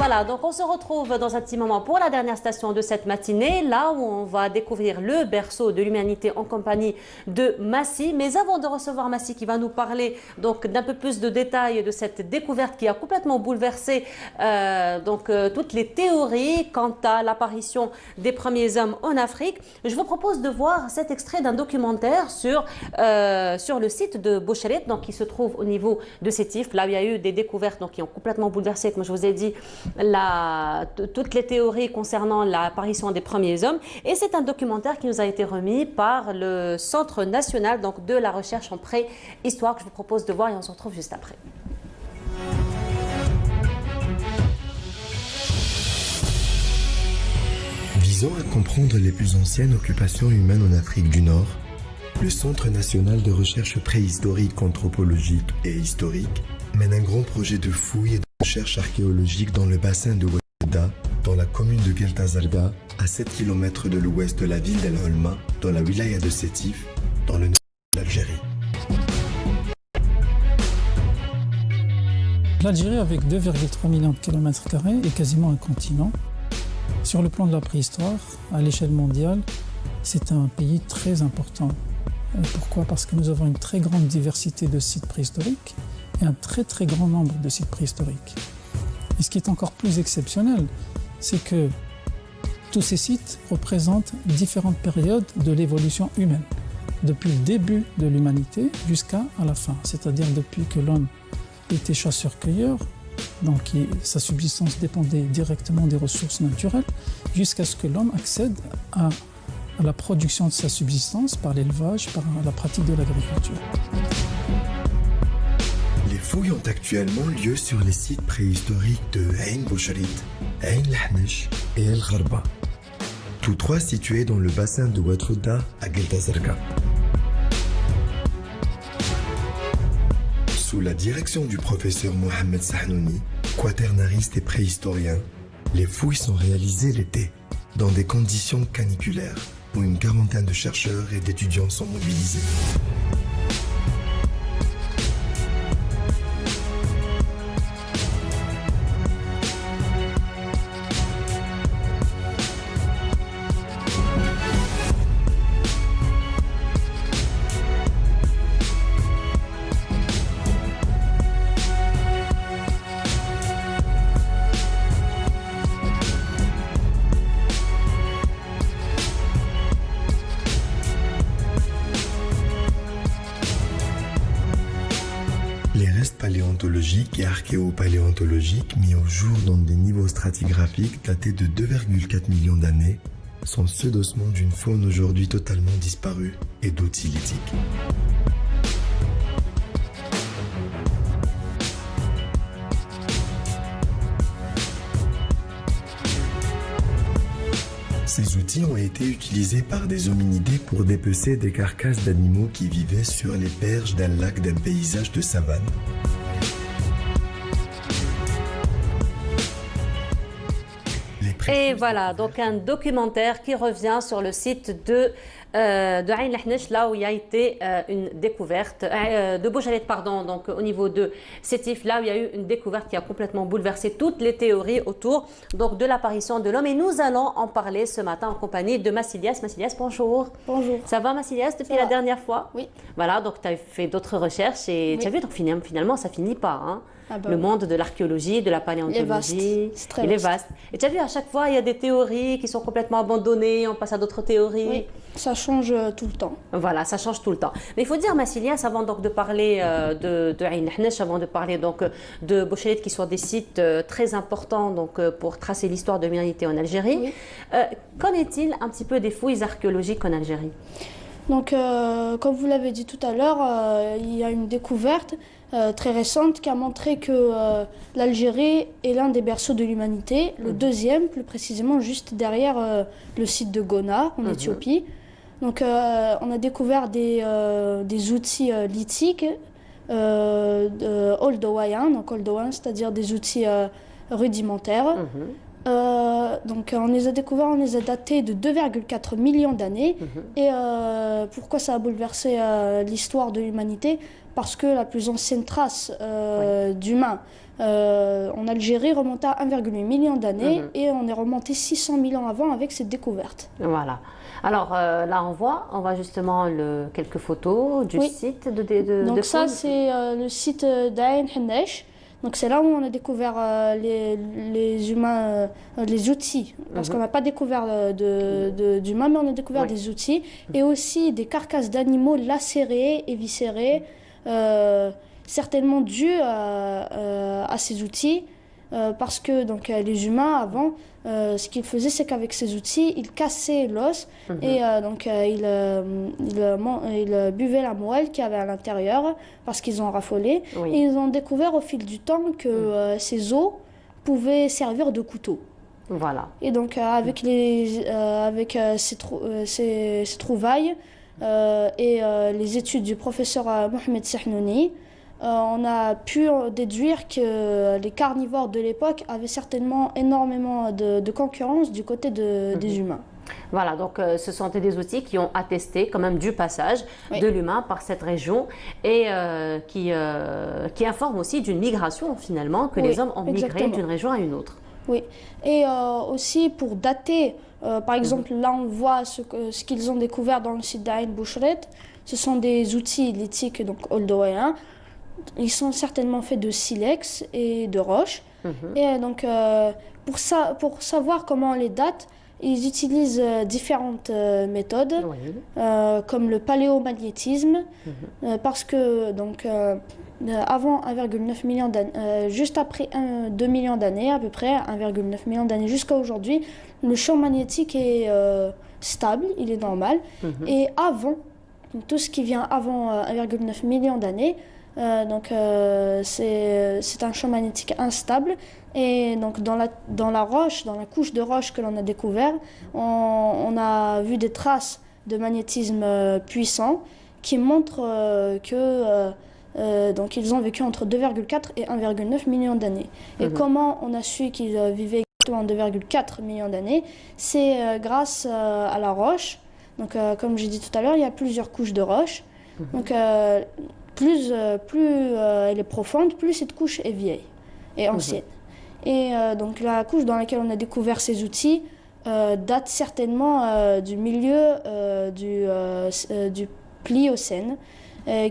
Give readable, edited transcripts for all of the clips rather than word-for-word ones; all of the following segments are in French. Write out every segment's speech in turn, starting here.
voilà, donc on se retrouve dans un petit moment pour la dernière station de cette matinée, là où on va découvrir le berceau de l'humanité en compagnie de Massi. Mais avant de recevoir Massi qui va nous parler donc d'un peu plus de détails de cette découverte qui a complètement bouleversé toutes les théories quant à l'apparition des premiers hommes en Afrique, je vous propose de voir cet extrait d'un documentaire sur le site de Boucherit, donc qui se trouve au niveau de Sétif, là où il y a eu des découvertes donc, qui ont complètement bouleversé, comme je vous ai dit, toutes les théories concernant l'apparition des premiers hommes. Et c'est un documentaire qui nous a été remis par le Centre national donc, de la recherche en préhistoire que je vous propose de voir et on se retrouve juste après. Visant à comprendre les plus anciennes occupations humaines en Afrique du Nord, le Centre national de recherche préhistorique, anthropologique et historique mène un grand projet de fouilles et de recherche archéologique dans le bassin de Ouattouda, dans la commune de Gueltazarga, à 7 km de l'ouest de la ville d'El Holma, dans la wilaya de Sétif, dans le nord de l'Algérie. L'Algérie, avec 2,3 millions de kilomètres carrés, est quasiment un continent. Sur le plan de la préhistoire, à l'échelle mondiale, c'est un pays très important. Pourquoi? Parce que nous avons une très grande diversité de sites préhistoriques et un très très grand nombre de sites préhistoriques. Et ce qui est encore plus exceptionnel, c'est que tous ces sites représentent différentes périodes de l'évolution humaine, depuis le début de l'humanité jusqu'à la fin, c'est-à-dire depuis que l'homme était chasseur-cueilleur, donc sa subsistance dépendait directement des ressources naturelles, jusqu'à ce que l'homme accède à la production de sa subsistance par l'élevage, par la pratique de l'agriculture. Les fouilles ont actuellement lieu sur les sites préhistoriques de Ain Boucherit, Ain Lahnesh et El Gharba, tous trois situés dans le bassin de Ouattouda à Gueltazarga. Sous la direction du professeur Mohamed Sahnouni, quaternariste et préhistorien, les fouilles sont réalisées l'été, dans des conditions caniculaires, où une quarantaine de chercheurs et d'étudiants sont mobilisés. Paléontologiques et archéopaléontologiques mis au jour dans des niveaux stratigraphiques datés de 2,4 millions d'années sont ceux d'ossements d'une faune aujourd'hui totalement disparue et d'outils lithiques. Ces outils ont été utilisés par des hominidés pour dépecer des carcasses d'animaux qui vivaient sur les berges d'un lac d'un paysage de savane. Et voilà, donc un documentaire qui revient sur le site de Ain Lahnesh, là où il y a été une découverte, de Boucherit, pardon, donc au niveau de Sétif, là où il y a eu une découverte qui a complètement bouleversé toutes les théories autour donc, de l'apparition de l'homme. Et nous allons en parler ce matin en compagnie de Massilias. Massilias, bonjour. Bonjour. Ça va Massilias depuis la dernière fois? Oui. Voilà, donc tu as fait d'autres recherches et tu as vu, donc finalement ça finit pas. Hein. Le monde de l'archéologie, de la paléontologie, il est vaste. Et tu as vu, à chaque fois, il y a des théories qui sont complètement abandonnées, on passe à d'autres théories. Oui, ça change tout le temps. Voilà, ça change tout le temps. Mais il faut dire, Massilias, avant donc, de parler de Ain Lahnesh, avant de parler donc, de Boucherit, qui sont des sites très importants donc, pour tracer l'histoire de l'humanité en Algérie, qu'en est-il un petit peu des fouilles archéologiques en Algérie? Donc, comme vous l'avez dit tout à l'heure, il y a une découverte très récente qui a montré que l'Algérie est l'un des berceaux de l'humanité, le deuxième plus précisément juste derrière le site de Gona en Éthiopie. Donc on a découvert des outils lithiques oldowayen, donc oldowayen, c'est-à-dire des outils rudimentaires. Donc on les a découverts, on les a datés de 2,4 millions d'années. Et pourquoi ça a bouleversé l'histoire de l'humanité? Parce que la plus ancienne trace d'humains en Algérie remontait à 1,8 million d'années et on est remonté 600 000 ans avant avec cette découverte. Voilà. Alors là, on voit justement quelques photos du site Donc ça, c'est le site d'Ain Hennesh. Donc c'est là où on a découvert les humains, les outils. Parce qu'on n'a pas découvert d'humains, mais on a découvert des outils. Et aussi des carcasses d'animaux lacérées, éviscérées, certainement dues à ces outils. Parce que donc, les humains, avant, ce qu'ils faisaient, c'est qu'avec ces outils, ils cassaient l'os et donc ils buvaient la moelle qu'il y avait à l'intérieur parce qu'ils ont raffolé. Et ils ont découvert au fil du temps que ces os pouvaient servir de couteau. Voilà. Et donc avec ces trouvailles et les études du professeur Mohamed Sahnouni, on a pu déduire que les carnivores de l'époque avaient certainement énormément de concurrence du côté des humains. Voilà, donc ce sont des outils qui ont attesté quand même du passage de l'humain par cette région et qui informent aussi d'une migration finalement, que les hommes ont migré d'une région à une autre. Oui, et aussi pour dater, par exemple là on voit ce qu'ils ont découvert dans le site d'Ain Bouchret, ce sont des outils lithiques donc oldoéens. Ils sont certainement faits de silex et de roche. Et donc, pour savoir comment on les date, ils utilisent différentes méthodes, comme le paléomagnétisme, parce que donc, avant 1,9 million d'années, juste après 2 millions d'années, à peu près 1,9 million d'années jusqu'à aujourd'hui, le champ magnétique est stable, il est normal. Et avant, donc, tout ce qui vient avant 1,9 million d'années, c'est un champ magnétique instable et donc dans la roche, dans la couche de roche que l'on a découvert, on a vu des traces de magnétisme puissant qui montrent donc ils ont vécu entre 2,4 et 1,9 millions d'années. Et comment on a su qu'ils vivaient exactement 2,4 millions d'années? C'est grâce à la roche. Donc comme j'ai dit tout à l'heure, il y a plusieurs couches de roche. Donc plus elle est profonde, plus cette couche est vieille et ancienne. Et donc la couche dans laquelle on a découvert ces outils date certainement du milieu du Pliocène,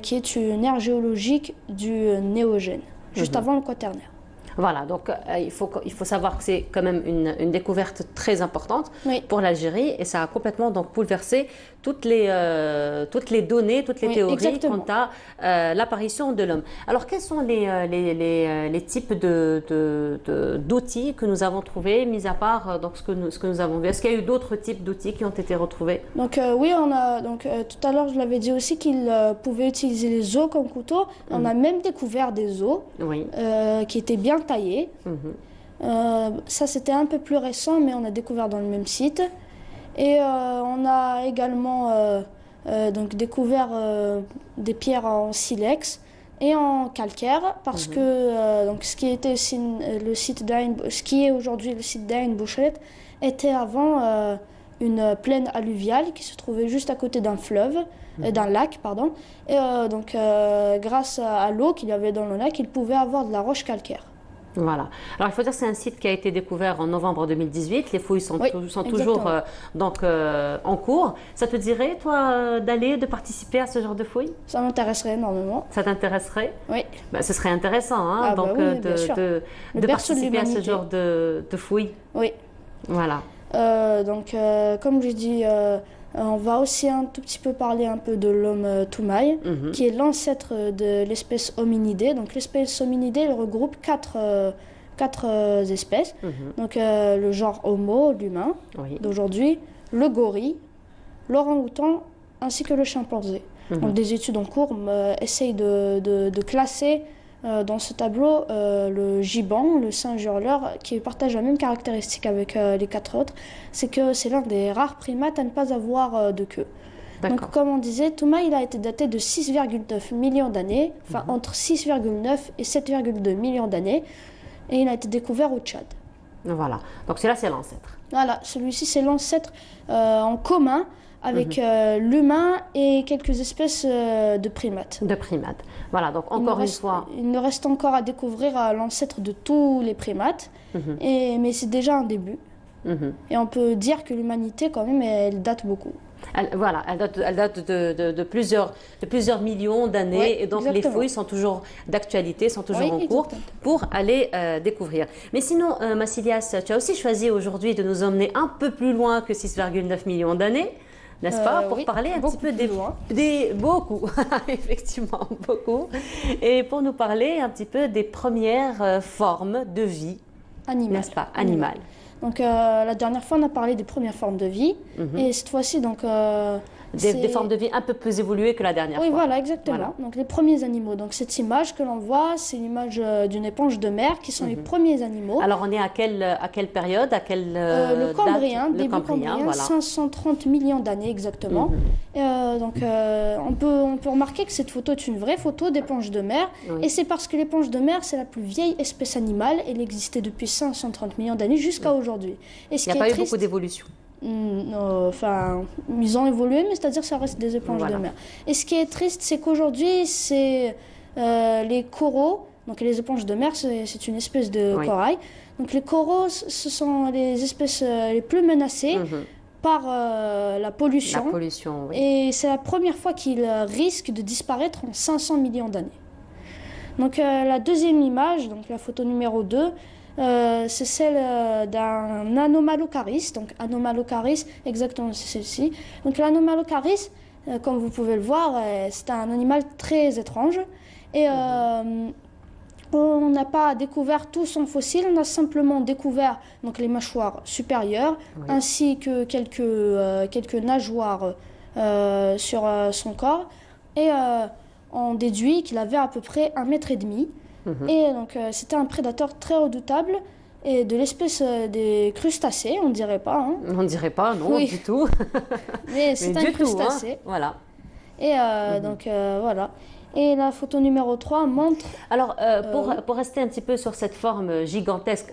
qui est une ère géologique du Néogène, juste avant le Quaternaire. Voilà, donc il faut savoir que c'est quand même une découverte très importante pour l'Algérie et ça a complètement donc bouleversé toutes les données, toutes les théories quant à l'apparition de l'homme. Alors quels sont les types d'outils que nous avons trouvés, mis à part donc, ce que nous avons vu? Est-ce qu'il y a eu d'autres types d'outils qui ont été retrouvés? Donc oui, on a tout à l'heure je l'avais dit aussi qu'ils pouvaient utiliser les os comme couteau. On a même découvert des os qui étaient bien taillés. Ça c'était un peu plus récent, mais on a découvert dans le même site. Et on a également donc découvert des pierres en silex et en calcaire, parce que donc ce qui était aussi ce qui est aujourd'hui le site d'Ain Bouchret était avant une plaine alluviale qui se trouvait juste à côté d'un fleuve, d'un lac, pardon. Et donc grâce à l'eau qu'il y avait dans le lac, il pouvait avoir de la roche calcaire. Voilà. Alors il faut dire que c'est un site qui a été découvert en novembre 2018. Les fouilles sont toujours en cours. Ça te dirait, toi, de participer à ce genre de fouilles? Ça m'intéresserait énormément. Ça t'intéresserait? Oui. Ben, ce serait intéressant hein, de participer à ce genre de fouilles. Oui. Voilà. Comme je dis, on va aussi un tout petit peu parler un peu de l'homme Toumaï, qui est l'ancêtre de l'espèce hominidée. Donc l'espèce hominidée elle regroupe quatre espèces. Donc le genre Homo, l'humain d'aujourd'hui, le gorille, l'orang-outan ainsi que le chimpanzé. Donc des études en cours essayent de classer dans ce tableau le gibbon, le singe hurleur, qui partage la même caractéristique avec les quatre autres, c'est que c'est l'un des rares primates à ne pas avoir de queue. Donc comme on disait, Toumaï il a été daté de 6,9 millions d'années, entre 6,9 et 7,2 millions d'années, et il a été découvert au Tchad. Voilà. Donc celui-là, c'est l'ancêtre. Voilà, celui-ci c'est l'ancêtre en commun avec l'humain et quelques espèces de primates. De primates. Voilà, donc encore une fois. Il nous reste encore à découvrir l'ancêtre de tous les primates, mais c'est déjà un début. Et on peut dire que l'humanité, quand même, elle date beaucoup. Voilà, elle date de plusieurs millions d'années. Oui, et donc exactement. les fouilles sont toujours d'actualité, sont toujours Oui, en cours exactement. pour aller découvrir. Mais sinon, Massilias, tu as aussi choisi aujourd'hui de nous emmener un peu plus loin que 6,9 millions d'années. N'est-ce pas, pour Oui, parler un petit beaucoup peu plus loin. beaucoup, effectivement, beaucoup, et pour nous parler un petit peu des premières formes de vie, Animal. n'est-ce pas, animales. Donc la dernière fois, on a parlé des premières formes de vie. Et cette fois-ci, donc... Des formes de vie un peu plus évoluées que la dernière Oui, fois. voilà, exactement. Voilà. Donc les premiers animaux. Donc cette image que l'on voit, c'est l'image d'une éponge de mer qui sont les premiers animaux. Alors on est à quelle période, à quelle Le Cambrien, date? début Cambrien, voilà. 530 millions d'années exactement. Donc on peut remarquer que cette photo est une vraie photo d'éponge de mer. Oui. Et c'est parce que l'éponge de mer, c'est la plus vieille espèce animale. Elle existait depuis 530 millions d'années jusqu'à aujourd'hui. Et ce Il n'y a qui est pas eu beaucoup triste, d'évolution. enfin, ils ont évolué, mais c'est-à-dire que ça reste des éponges Voilà. de mer. Et ce qui est triste, c'est qu'aujourd'hui, c'est les coraux. Donc les éponges de mer, c'est une espèce de Oui. corail. Donc les coraux, ce sont les espèces les plus menacées par la La pollution. pollution, oui. Et c'est la première fois qu'ils risquent de disparaître en 500 millions d'années. Donc la deuxième image, donc la photo numéro 2, c'est celle d'un Anomalocaris. Donc Anomalocaris, exactement c'est celle-ci. Donc l'Anomalocaris, comme vous pouvez le voir, c'est un animal très étrange. Et on n'a pas découvert tout son fossile, on a simplement découvert donc, les mâchoires supérieures, ainsi que quelques nageoires sur son corps. Et on déduit qu'il avait à peu près 1,5 mètre. Et donc c'était un prédateur très redoutable et de l'espèce des crustacés, on ne dirait pas. Hein. On ne dirait pas, non, Oui. du tout. Mais c'est Mais un du tout, hein. crustacé. Voilà. Et donc voilà. Et la photo numéro 3 montre... Alors, pour rester un petit peu sur cette forme gigantesque,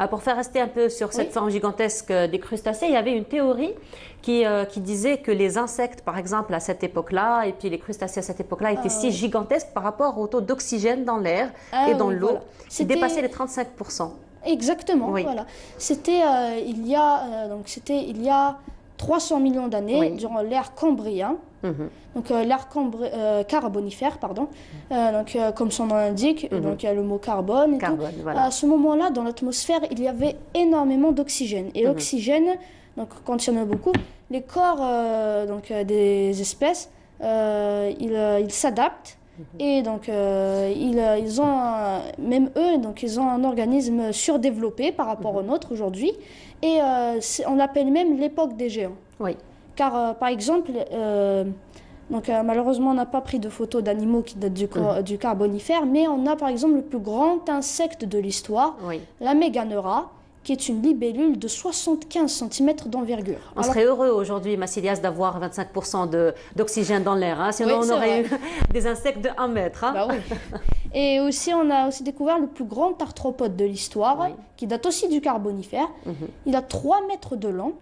pour faire rester un peu sur cette forme gigantesque des crustacés, il y avait une théorie qui disait que les insectes, par exemple, à cette époque-là, et puis les crustacés à cette époque-là, étaient si gigantesques par rapport au taux d'oxygène dans l'air et dans l'eau, voilà. qui dépassait les 35%. Exactement, Oui. voilà. C'était il y a 300 millions d'années, durant l'ère cambrien. Donc l'ère carbonifère, pardon. Donc comme son nom l'indique, donc il y a le mot carbone et Carbone, tout. voilà. À ce moment-là, dans l'atmosphère, il y avait énormément d'oxygène. Et l'oxygène, donc quand il y en a beaucoup, les corps des espèces, ils s'adaptent. Et donc ils ont même eux, donc ils ont un organisme surdéveloppé par rapport au nôtre aujourd'hui. Et on l'appelle même l'époque des géants. Oui. Car, par exemple, malheureusement, on n'a pas pris de photos d'animaux qui datent du Carbonifère, mais on a, par exemple, le plus grand insecte de l'histoire, la Méganeura, qui est une libellule de 75 cm d'envergure. On serait heureux aujourd'hui, Massilias, d'avoir 25% d'oxygène dans l'air. Hein, sinon, Oui, on aurait vrai. eu des insectes de 1 mètre. Hein. Bah oui. Et aussi, on a aussi découvert le plus grand arthropode de l'histoire, qui date aussi du Carbonifère. Il a 3 mètres de long.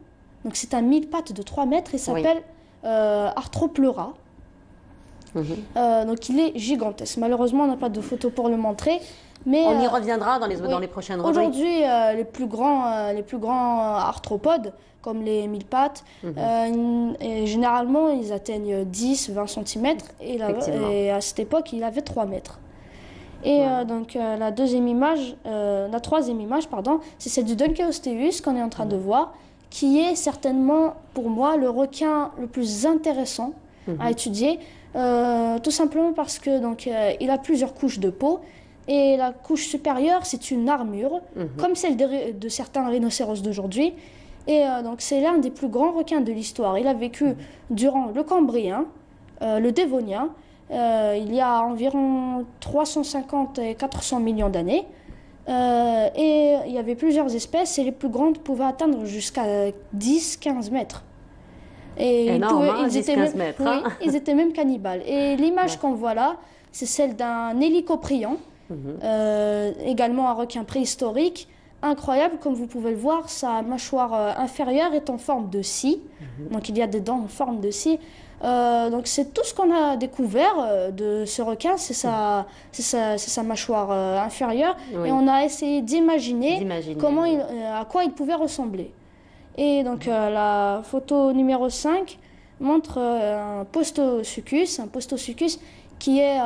Donc c'est un mille-pattes de 3 mètres et s'appelle Arthropleura. Donc il est gigantesque. Malheureusement, on n'a pas de photo pour le montrer. Mais, on y reviendra dans les prochaines rubriques. Aujourd'hui, les plus grands arthropodes, comme les mille-pattes, généralement, ils atteignent 10-20 cm. Et à cette époque, il avait 3 mètres. Et donc la troisième image, c'est celle du Dunkeosteus qu'on est en train de voir, qui est certainement pour moi le requin le plus intéressant à étudier, tout simplement parce que il a plusieurs couches de peau et la couche supérieure c'est une armure comme celle de certains rhinocéros d'aujourd'hui et donc c'est l'un des plus grands requins de l'histoire. Il a vécu durant le Cambrien, le Dévonien, il y a environ 350 et 400 millions d'années. Et il y avait plusieurs espèces et les plus grandes pouvaient atteindre jusqu'à 10-15 mètres. Et énorme, ils étaient 10-15 mètres. Oui, ils étaient même cannibales. Et l'image qu'on voit là, c'est celle d'un hélicoprion, également un requin préhistorique, incroyable. Comme vous pouvez le voir, sa mâchoire inférieure est en forme de scie. Donc il y a des dents en forme de scie. Donc c'est tout ce qu'on a découvert de ce requin, c'est sa mâchoire inférieure. Oui. Et on a essayé d'imaginer comment oui. à quoi il pouvait ressembler. Et donc la photo numéro 5 montre un Postosuchus qui est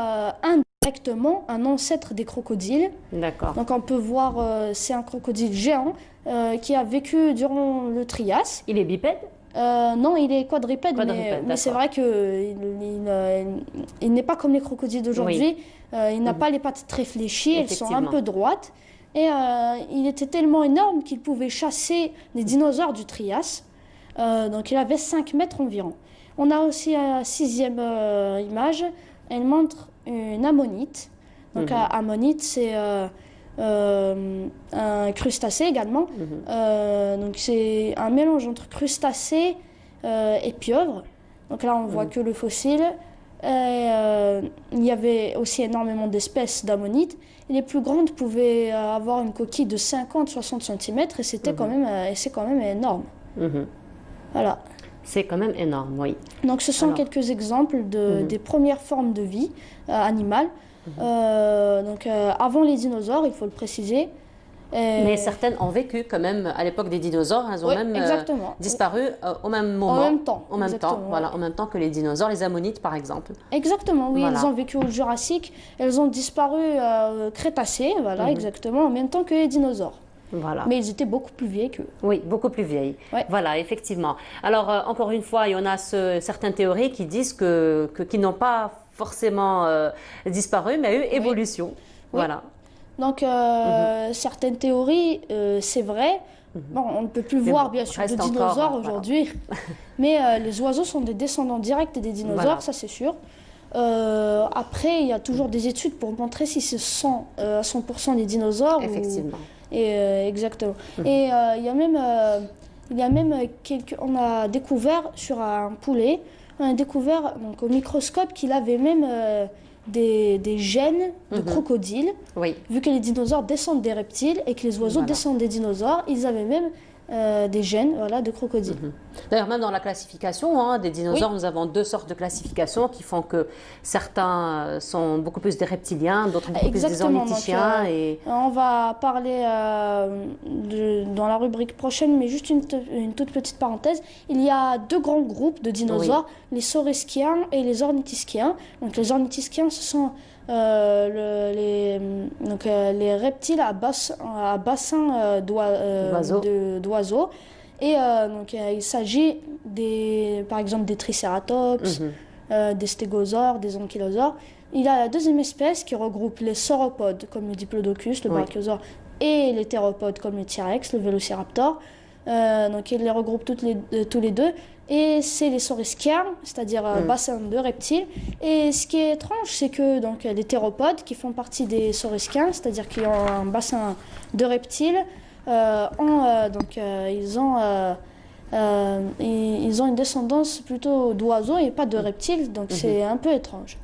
indirectement un ancêtre des crocodiles. D'accord. Donc on peut voir, c'est un crocodile géant qui a vécu durant le Trias. Il est bipède? Non, il est quadrupède, Quadrupède, mais c'est d'accord. vrai qu'il n'est pas comme les crocodiles d'aujourd'hui. Il n'a pas les pattes très fléchies, elles sont un Effectivement. peu droites. Et il était tellement énorme qu'il pouvait chasser les dinosaures du Trias. Donc il avait 5 mètres environ. On a aussi la 6e image. Elle montre une ammonite. Donc ammonite, c'est un crustacé également. Donc c'est un mélange entre crustacé et pieuvre. Donc là on voit que le fossile. Il y avait aussi énormément d'espèces d'ammonites. Et les plus grandes pouvaient avoir une coquille de 50-60 cm et c'était c'est quand même énorme. Voilà. C'est quand même énorme, oui. Donc ce sont Alors. quelques exemples des premières formes de vie animale. Donc avant les dinosaures, il faut le préciser. Mais certaines ont vécu quand même à l'époque des dinosaures. Elles ont Oui, même exactement. disparu au même moment. En même temps. En même temps, exactement, voilà, ouais. en même temps que les dinosaures, les ammonites par exemple. Exactement, oui, Voilà. elles ont vécu au Jurassique, elles ont disparu Crétacé, voilà, exactement, en même temps que les dinosaures. Voilà. Mais ils étaient beaucoup plus vieilles qu'eux. Oui, beaucoup plus vieilles. Ouais. Voilà, effectivement. Alors, encore une fois, il y en a certaines théories qui disent qu'ils n'ont pas forcément disparu, mais eu évolution. Voilà. Donc, certaines théories, c'est vrai. Bon, on ne peut plus voir, bien sûr, de reste encore, dinosaures voilà. aujourd'hui. Mais les oiseaux sont des descendants directs des dinosaures, Voilà. ça c'est sûr. Après, il y a toujours des études pour montrer si ce sont à 100% des dinosaures. Effectivement. Exactement. Et il y a même on a découvert sur un poulet, on a découvert donc, au microscope qu'il avait même des gènes de crocodile. Oui. Vu que les dinosaures descendent des reptiles et que les oiseaux Voilà. descendent des dinosaures, ils avaient même des gènes de crocodile. D'ailleurs, même dans la classification des dinosaures, nous avons 2 sortes de classifications qui font que certains sont beaucoup plus des reptiliens, d'autres beaucoup plus des Exactement, ornithischiens. donc, on va parler dans la rubrique prochaine, mais juste une toute petite parenthèse. Il y a 2 grands groupes de dinosaures, les saurischiens et les ornithischiens. Donc les ornithischiens, ce sont les reptiles à bassin d'oiseaux. Et donc il s'agit par exemple des tricératops, des stégosaures, des ankylosaures. Il y a la 2e espèce qui regroupe les sauropodes comme le diplodocus, le brachiosaure, et les théropodes comme le T-rex, le vélociraptor. Donc il les regroupe tous les deux. Et c'est les saurischiens, c'est-à-dire bassin de reptiles. Et ce qui est étrange, c'est que donc, les théropodes qui font partie des saurischiens, c'est-à-dire qui ont un bassin de reptiles, ils ont une descendance plutôt d'oiseaux et pas de reptiles, donc c'est un peu étrange.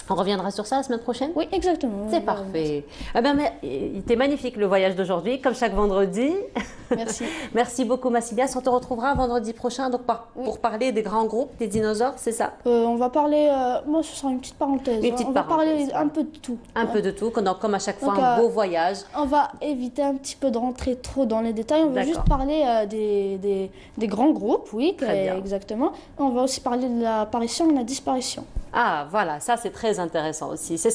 On reviendra sur ça la semaine prochaine? Oui, exactement. C'est parfait. Eh ben, il était magnifique le voyage d'aujourd'hui, comme chaque vendredi. Merci. Merci beaucoup, Massilias. On te retrouvera vendredi prochain donc, pour parler des grands groupes, des dinosaures, c'est ça? On va parler, moi ce sera une petite parenthèse. On va parler un peu de tout. Un peu de tout, comme à chaque fois, Donc, un beau voyage. On va éviter un petit peu de rentrer trop dans les détails. On va juste parler des grands groupes, oui, exactement. On va aussi parler de l'apparition et de la disparition. Ah, voilà, ça c'est très intéressant aussi. Ce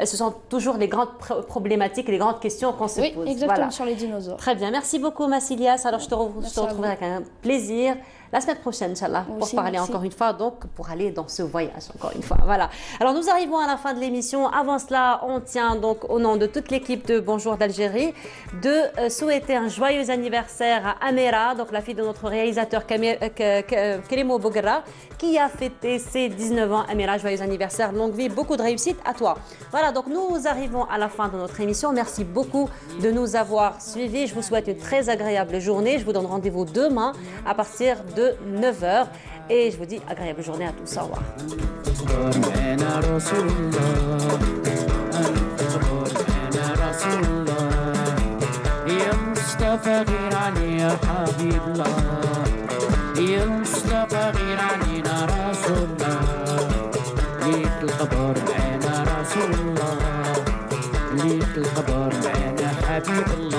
sont toujours les grandes problématiques, les grandes questions qu'on se pose. Oui, exactement, voilà. sur les dinosaures. Très bien, merci beaucoup Massilias. Alors je te retrouverai avec un plaisir la semaine prochaine, Inch'Allah, pour parler encore une fois, donc pour aller dans ce voyage encore une fois. Voilà. Alors nous arrivons à la fin de l'émission. Avant cela, on tient donc au nom de toute l'équipe de Bonjour d'Algérie de souhaiter un joyeux anniversaire à Amira, donc la fille de notre réalisateur Kerimo Bouguera, qui a fêté ses 19 ans. Amira, joyeux anniversaire, longue vie, beaucoup de réussite à toi. Voilà, donc nous arrivons à la fin de notre émission. Merci beaucoup de nous avoir suivis. Je vous souhaite une très agréable journée. Je vous donne rendez-vous demain à partir de 9h. Et je vous dis agréable journée à tous. Au revoir. مصطفى غير علي يا حبيب الله يا مصطفى غير علينا رسول الله ليك الخبر معانا رسول الله ليك الخبر معانا حبيب الله